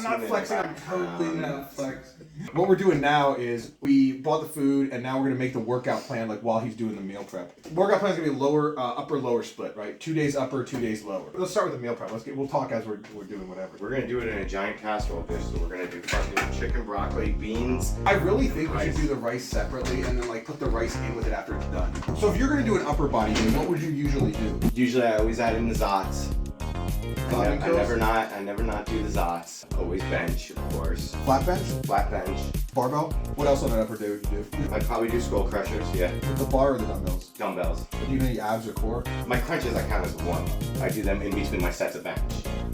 I'm not flexing. I'm totally not flexing. What we're doing now is we bought the food and now we're gonna make the workout plan like while he's doing the meal prep. Workout plan is gonna be lower, upper, lower split, right? 2 days upper, 2 days lower. Let's start with the meal prep. We'll talk as we're doing whatever. We're gonna do it in a giant casserole dish. So we're gonna do fucking chicken, broccoli, beans. I really think we should do the rice separately and then like put the rice in with it after it's done. So if you're gonna do an upper body day, what would you usually do? Usually I always add in the zots. I never not do the zots. Always bench, of course. Flat bench? Flat bench. Barbell? What else on an upper day would you do? I'd probably do skull crushers, yeah. With the bar or the dumbbells? Dumbbells. Do you do any abs or core? My crunches I count as one. I do them in between my sets of bench.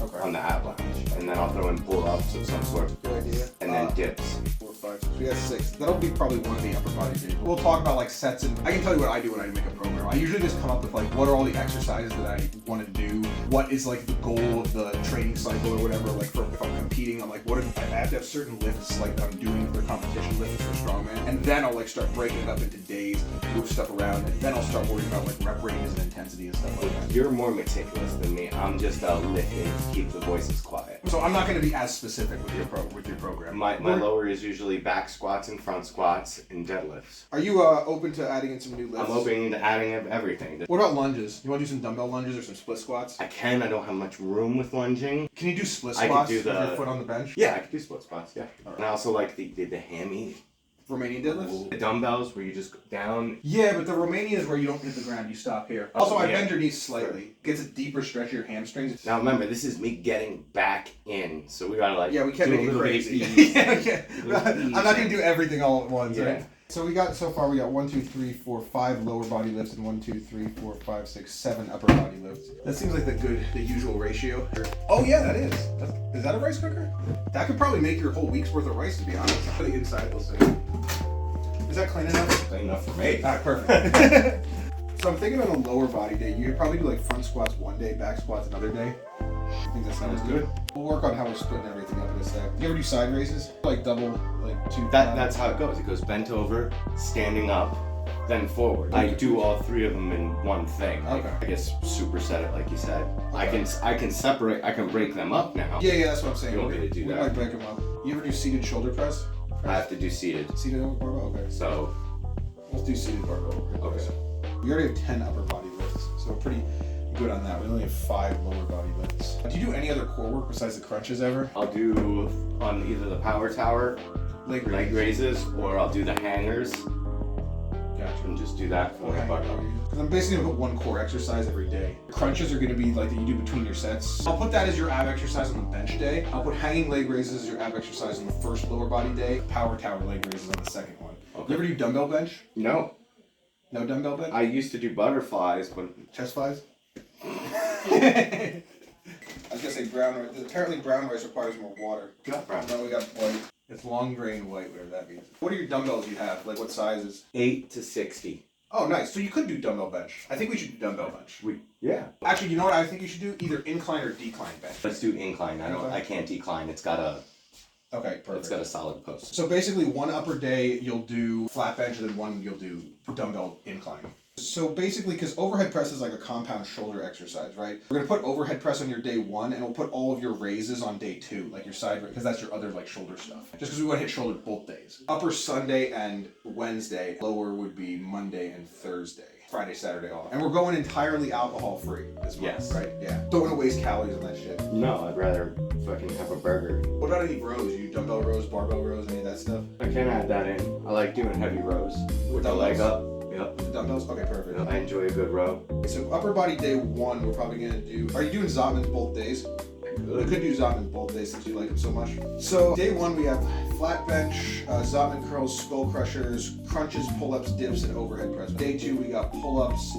Okay. On the ab lounge. And then I'll throw in pull-ups of some sort. Good idea. And then dips. 4, 5, 6. We got 6. That'll be probably one of the upper body days. We'll talk about like sets and I can tell you what I do when I make a program. I usually just come up with like what are all the exercises that I want to do, what is like the goal of the training cycle or whatever. Like for if I'm competing, I'm like what if I have to have certain lifts like that I'm doing for competition lifts for strongman, and then I'll like start breaking it up into days, move stuff around, and then I'll start worrying about like rep ranges and intensity and stuff like that. You're more meticulous than me. I'm just lifting to keep the voices quiet. So I'm not going to be as specific with your program. My lower is usually back squats and front squats and deadlifts. Are you open to adding in some new lifts? I'm open to adding everything. What about lunges? You want to do some dumbbell lunges or some split squats? I can. I don't have much room with lunging. Can you do split squats with your foot on the bench? Yeah, I could do split squats, yeah. Right. And I also like the hammy. Romanian deadlifts? The dumbbells where you just go down. Yeah, but the Romanian is where you don't hit the ground, you stop here. Also, I bend your knees slightly. Gets a deeper stretch of your hamstrings. Now remember, this is me getting back in, so we gotta like we can't do make a it little crazy. bit of ease. I'm not gonna do everything all at once, right? So we got 1, 2, 3, 4, 5 lower body lifts and 1, 2, 3, 4, 5, 6, 7 upper body lifts. That seems like the usual ratio. Oh yeah, that is. Is that a rice cooker? That could probably make your whole week's worth of rice, to be honest. On the inside, we'll see. Is that clean enough? Clean enough for me. Alright, perfect. So I'm thinking on a lower body day, you could probably do like front squats one day, back squats another day. I think that sounds good. We'll work on how we're splitting everything up in a sec. You ever do side raises? Like double, like 2. That's how it goes. It goes bent over, standing up, then forward. I do all 3 of them in one thing. Okay. I guess superset it like you said. Okay. I can separate. I can break them up now. Yeah, that's what I'm saying. You want me to do we that? might break them up. You ever do seated shoulder press? I have to do seated. Seated over barbell? Okay. So Let's do seated barbell. okay. We already have 10 upper body lifts, so we're pretty good on that. We only have 5 lower body lifts. Do you do any other core work besides the crunches ever? I'll do on either the power tower, Leg raises, or I'll do the hangers Gotcha. and just do that for my butt. Because I'm basically going to put one core exercise every day. The crunches are going to be like that you do between your sets. I'll put that as your ab exercise on the bench day. I'll put hanging leg raises as your ab exercise on the first lower body day. Power tower leg raises on the second one. Okay. You ever do dumbbell bench? No. No dumbbell bench? I used to do butterflies, but Chest flies? I was gonna say brown rice. Apparently brown rice requires more water. not brown. No, we got white. It's long grain white, whatever that means. What are your dumbbells you have? Like what sizes? 8 to 60. Oh, nice. So you could do dumbbell bench. I think we should do dumbbell bench. Yeah. Actually, you know what I think you should do? Either incline or decline bench. Let's do incline. Incline? I can't decline. It's got a Okay, a solid post. So basically, one upper day you'll do flat bench, and then one you'll do dumbbell incline. So basically, because overhead press is like a compound shoulder exercise, right? We're gonna put overhead press on your day 1, and we'll put all of your raises on day 2, like your side, because that's your other like shoulder stuff. Just because we want to hit shoulder both days. Upper Sunday and Wednesday. Lower would be Monday and Thursday. Friday, Saturday off. And we're going entirely alcohol free this month, Yes. right? Yeah. Don't want to waste calories on that shit. No, I'd rather fucking have a burger. What about any rows? You dumbbell rows, barbell rows, any of that stuff? I can add that in. I like doing heavy rows with the leg up. Yep. With the dumbbells? Okay, perfect. I enjoy a good row. So upper body day 1, we're probably gonna do. Are you doing Zotmans both days? We could do Zotmans both days since you like them so much. So day 1 we have flat bench, Zotman curls, skull crushers, crunches, pull-ups, dips, and overhead press. Day 2 we got pull-ups,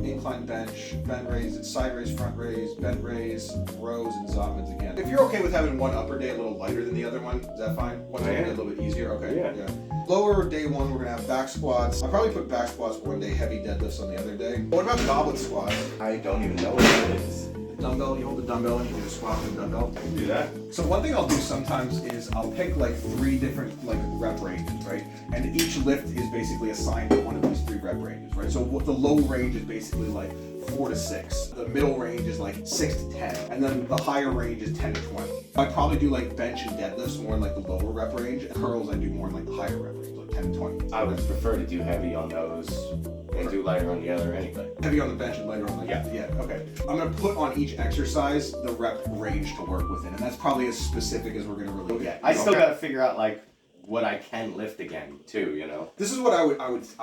incline bench, bent raise, side raise, front raise, bent raise, rows, and Zotmans again. If you're okay with having one upper day a little lighter than the other one, is that fine? One's gonna be a little bit easier. Okay. Yeah. Lower day 1 we're gonna have back squats. I'll probably put back squats one day, heavy deadlifts on the other day. What about goblet squats? I don't even know what it is. dumbbell. You hold the dumbbell and you do the squat with the dumbbell. I can do that. So one thing I'll do sometimes is I'll pick like 3 different like rep ranges, right? And each lift is basically assigned to one of these 3 rep ranges, right? So what the low range is basically like 4 to 6. The middle range is like 6 to 10. And then the higher range is 10 to 20. I probably do like bench and deadlifts more in like the lower rep range. And curls I do more in like the higher rep range, like 10 to 20. I would prefer to do heavy on those and do lighter on the other anyway. Heavy on the bench and lighter on the okay. I'm gonna put on each exercise the rep range to work within, and that's probably as specific as we're gonna really get. I still gotta figure out like what I can lift again too, you know. This is what I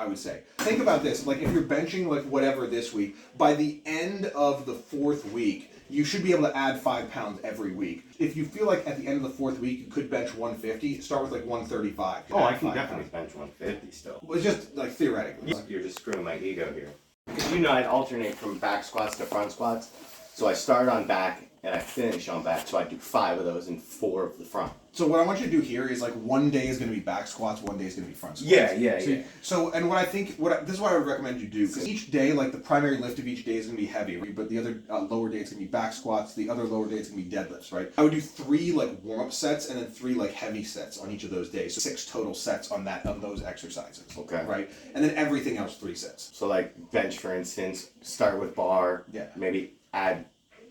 would say. Think about this. Like if you're benching like whatever this week, by the end of the 4th week, you should be able to add 5 pounds every week. If you feel like at the end of the 4th week you could bench 150, start with like 135. Oh, I can definitely bench 150 still. Well, it's just like theoretically. You're just screwing my ego here. Because you know I'd alternate from back squats to front squats. So I start on back and I finish on back. So I do 5 of those and 4 of the front. So what I want you to do here is like one day is going to be back squats, one day is going to be front squats. Yeah. So and what I think, this is what I would recommend you do, because each day, like the primary lift of each day is going to be heavy, right? But the other lower day it's going to be back squats, the other lower day it's going to be deadlifts, right? I would do 3 like warm-up sets and then 3 like heavy sets on each of those days. So 6 total sets on those exercises. Okay. Right? And then everything else 3 sets. So like bench, for instance, start with bar, maybe add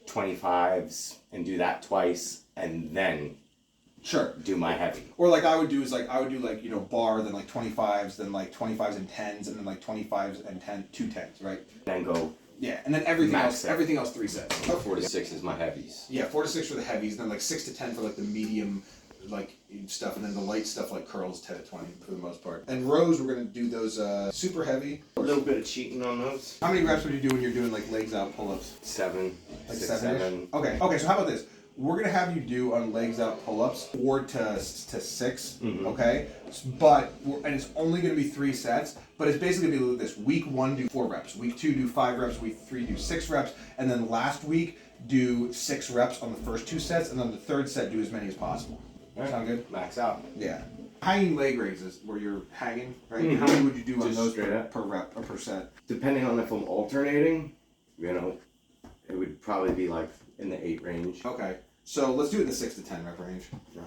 25s and do that twice, and then do my heavy. Or like I would do like, you know, bar, then like 25s, then like 25s and 10s, and then like 25s and 2 10s, right? Then go. Yeah, and then everything else 3 sets. 4 to 6 is my heavies. Yeah, 4 to 6 for the heavies, then like 6 to 10 for like the medium like stuff, and then the light stuff like curls 10 to 20 for the most part. And rows, we're gonna do those super heavy. A little bit of cheating on those. How many reps would you do when you're doing like legs out pull-ups? 7. Like 6, 7. Okay, so how about this? We're gonna have you do on legs out pull-ups 4 to 6, okay? And it's only gonna be 3 sets, but it's basically gonna be like this. Week 1, do 4 reps. Week 2, do 5 reps. Week 3, do 6 reps. And then last week, do 6 reps on the first 2 sets, and then the 3rd set, do as many as possible. Right. Sound good? Max out. Yeah. Hanging leg raises, where you're hanging, right? How many would you do on those per rep or per set? Depending on if I'm alternating, you know, it would probably be like in the 8 range. Okay. So let's do it in the 6 to 10 rep range. Right.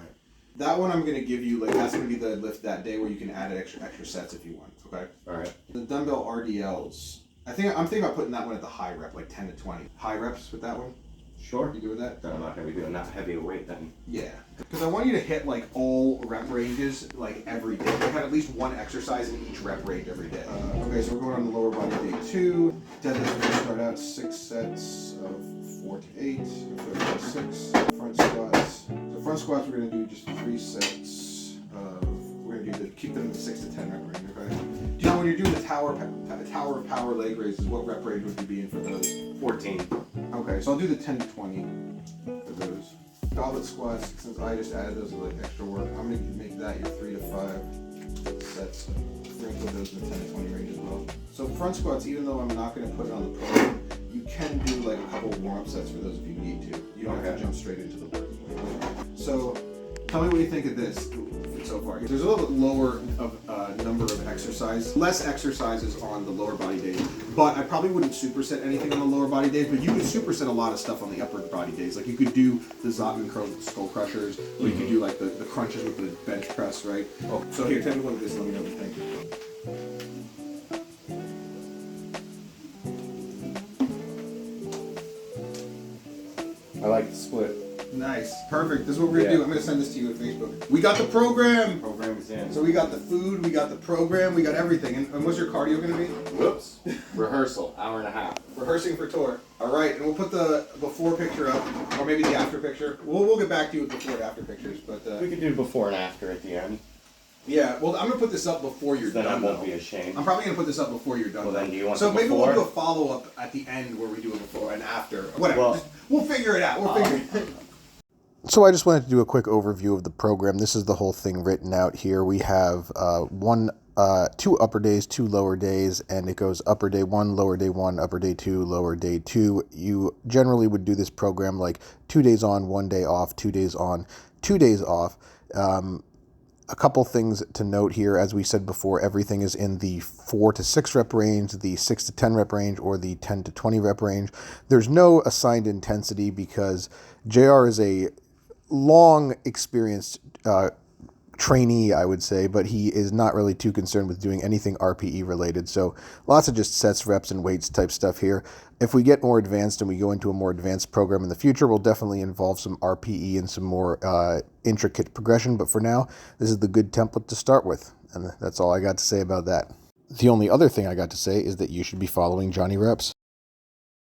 That one I'm going to give you, like, that's going to be the lift that day where you can add extra sets if you want, okay? Alright. The dumbbell RDLs, I'm thinking about putting that one at the high rep, like 10 to 20. High reps with that one? Sure. You do with that? Then I'm not going to be doing that heavy a weight then. Yeah. Because I want you to hit, like, all rep ranges, like, every day. Like, have at least one exercise in each rep range every day. Okay, so we're going on the lower body day 2. Deadlift, we're going to start out 6 sets of 4 to 8. 4 to 6. Front squats. So front squats, we're going to do just 3 sets of... We're going to keep them in the 6 to 10 rep range, okay? Do you know when you're doing the tower of power leg raises, what rep range would you be in for those? 14. Okay, so I'll do the 10 to 20 for those. Goblet squats, since I just added those as like extra work, I'm going to make that your 3 to 5 sets. We're going to put those in the 10 to 20 range as well. So front squats, even though I'm not going to put it on the program, you can do like a couple of warm-up sets for those if you need to. You don't have to jump straight into the work. So tell me what you think of this so far. There's a little bit lower of number of exercise, less exercises on the lower body days, but I probably wouldn't superset anything on the lower body days, but you could superset a lot of stuff on the upper body days. Like you could do the Zotman curls with the skull crushers, or you could do like the crunches with the bench press, right? Oh, so here, take a look at this and let me know what you think. I like the split. Nice. Perfect. This is what we're going to do. I'm going to send this to you on Facebook. We got the program! Program is in. So we got the food, we got the program, we got everything. And what's your cardio going to be? Whoops. Rehearsal, hour and a half. Rehearsing for tour. All right, and we'll put the before picture up, or maybe the after picture. We'll get back to you with before and after pictures, but... we could do before and after at the end. Yeah, well, I'm going to put this up before you're done. Then I won't be ashamed. I'm probably going to put this up before you're done. Well, then do you want So maybe before? we'll do a follow-up at the end where we do a before and after. Whatever. Well, we'll figure it out. We'll figure it out. So I just wanted to do a quick overview of the program. This is the whole thing written out here. We have 2 upper days, 2 lower days, and it goes upper day 1, lower day 1, upper day 2, lower day 2. You generally would do this program like 2 days on, 1 day off, 2 days on, 2 days off. A couple things to note here. As we said before, everything is in the 4 to 6 rep range, the 6 to 10 rep range, or the 10 to 20 rep range. There's no assigned intensity because JR is a long experienced trainee, I would say, but he is not really too concerned with doing anything RPE related. So lots of just sets, reps, and weights type stuff here. If we get more advanced and we go into a more advanced program in the future, we'll definitely involve some RPE and some more intricate progression. But for now, this is the good template to start with. And that's all I got to say about that. The only other thing I got to say is that you should be following Jonny Reps.